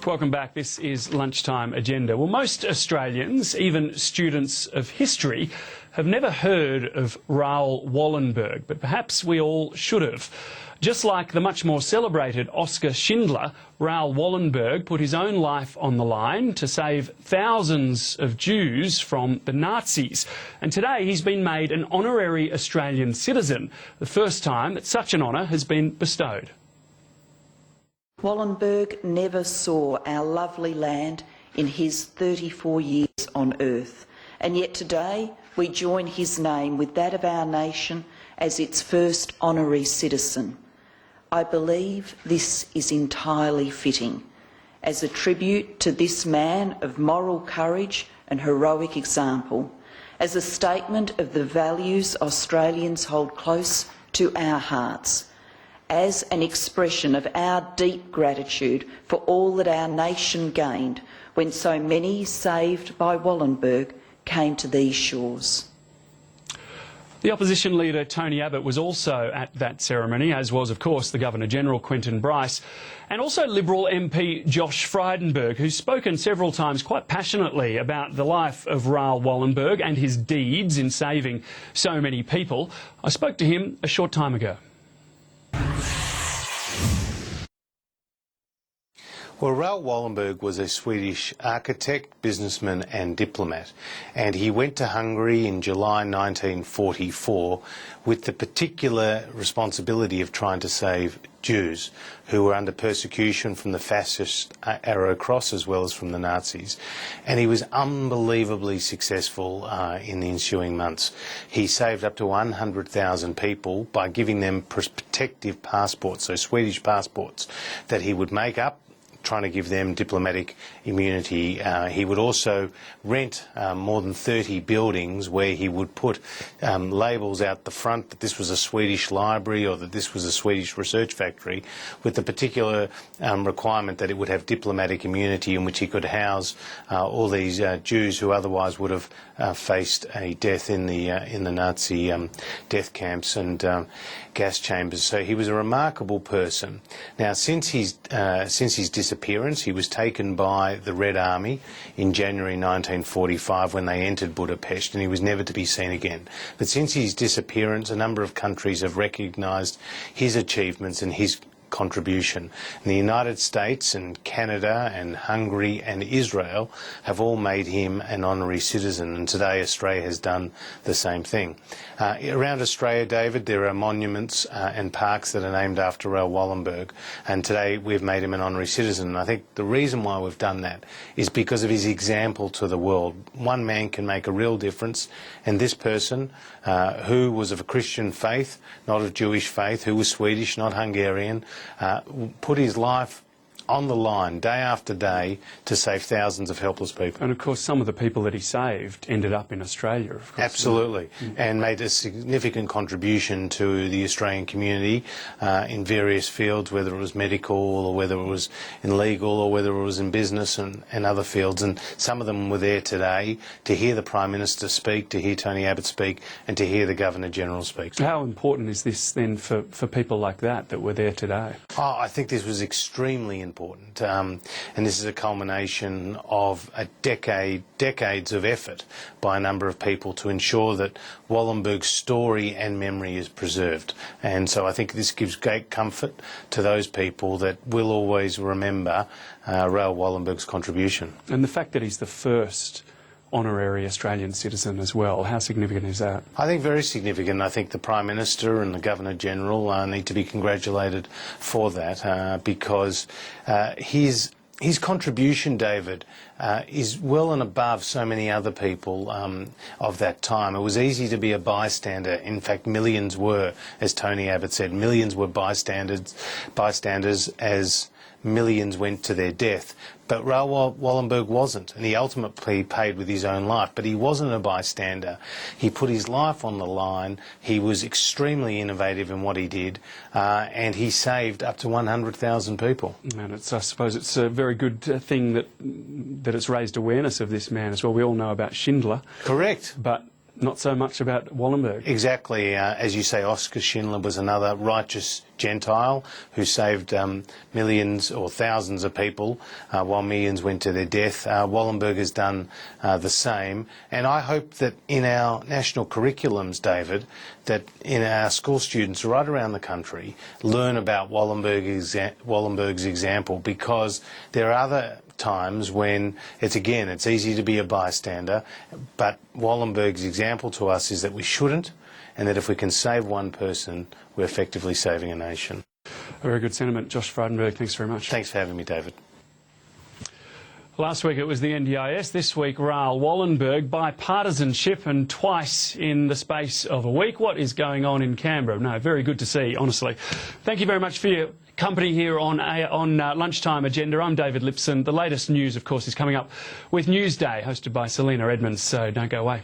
Welcome back. This is Lunchtime Agenda. Well, most Australians, even students of history, have never heard of Raoul Wallenberg, but perhaps we all should have. Just like the much more celebrated Oskar Schindler, Raoul Wallenberg put his own life on the line to save thousands of Jews from the Nazis. And today he's been made an honorary Australian citizen, the first time that such an honour has been bestowed. Wallenberg never saw our lovely land in his 34 years on earth, and yet today we join his name with that of our nation as its first honorary citizen. I believe this is entirely fitting, as a tribute to this man of moral courage and heroic example, as a statement of the values Australians hold close to our hearts, as an expression of our deep gratitude for all that our nation gained when so many saved by Wallenberg came to these shores. The opposition leader Tony Abbott was also at that ceremony, as was, of course, the Governor-General Quentin Bryce, and also Liberal MP Josh Frydenberg, who's spoken several times quite passionately about the life of Raoul Wallenberg and his deeds in saving so many people. I spoke to him a short time ago. Well, Raoul Wallenberg was a Swedish architect, businessman and diplomat, and he went to Hungary in July 1944 with the particular responsibility of trying to save Jews who were under persecution from the fascist Arrow Cross as well as from the Nazis. And he was unbelievably successful in the ensuing months. He saved up to 100,000 people by giving them protective passports, so Swedish passports, that he would make up, trying to give them diplomatic immunity. He would also rent more than 30 buildings where he would put labels out the front that this was a Swedish library or that this was a Swedish research factory, with the particular requirement that it would have diplomatic immunity in which he could house all these Jews who otherwise would have faced a death in the Nazi death camps and gas chambers. So he was a remarkable person. Now, since his disappearance, he was taken by the Red Army in January 1945 when they entered Budapest, and he was never to be seen again. But since his disappearance, a number of countries have recognised his achievements and his contribution. And the United States and Canada and Hungary and Israel have all made him an honorary citizen, and today Australia has done the same thing. Around Australia, David, there are monuments and parks that are named after Raoul Wallenberg, and today we've made him an honorary citizen. And I think the reason why we've done that is because of his example to the world. One man can make a real difference, and this person, who was of a Christian faith, not of Jewish faith, who was Swedish, not Hungarian, put his life on the line day after day to save thousands of helpless people. And of course some of the people that he saved ended up in Australia, of course. Absolutely, and made a significant contribution to the Australian community in various fields, whether it was medical or whether it was in legal or whether it was in business and other fields. And some of them were there today to hear the Prime Minister speak, to hear Tony Abbott speak and to hear the Governor-General speak. How important is this then for people like that were there today? Oh, I think this was extremely important. And this is a culmination of a decades of effort by a number of people to ensure that Wallenberg's story and memory is preserved. And so I think this gives great comfort to those people that will always remember Raoul Wallenberg's contribution. And the fact that he's the first honorary Australian citizen as well, how significant is that? I think very significant. I think the Prime Minister and the Governor-General need to be congratulated for that because his contribution, David, is well and above so many other people of that time. It was easy to be a bystander. In fact, millions were, as Tony Abbott said, millions were bystanders as millions went to their death. But Raoul Wallenberg wasn't, and he ultimately paid with his own life. But he wasn't a bystander. He put his life on the line. He was extremely innovative in what he did, and he saved up to 100,000 people. And I suppose it's a very good thing that it's raised awareness of this man as well. We all know about Schindler. Correct. But not so much about Wallenberg. Exactly. As you say, Oskar Schindler was another righteous Gentile who saved millions or thousands of people while millions went to their death. Wallenberg has done the same, and I hope that in our national curriculums, David, that in our school students right around the country learn about Wallenberg's example, because there are other times when it's easy to be a bystander, but Wallenberg's example to us is that we shouldn't, and that if we can save one person, we're effectively saving a nation. A very good sentiment. Josh Frydenberg, thanks very much. Thanks for having me, David. Last week it was the NDIS, this week Raoul Wallenberg. Bipartisanship, and twice in the space of a week. What is going on in Canberra? No, very good to see, honestly. Thank you very much for your company here on Lunchtime Agenda. I'm David Lipson. The latest news, of course, is coming up with Newsday, hosted by Selena Edmonds, so don't go away.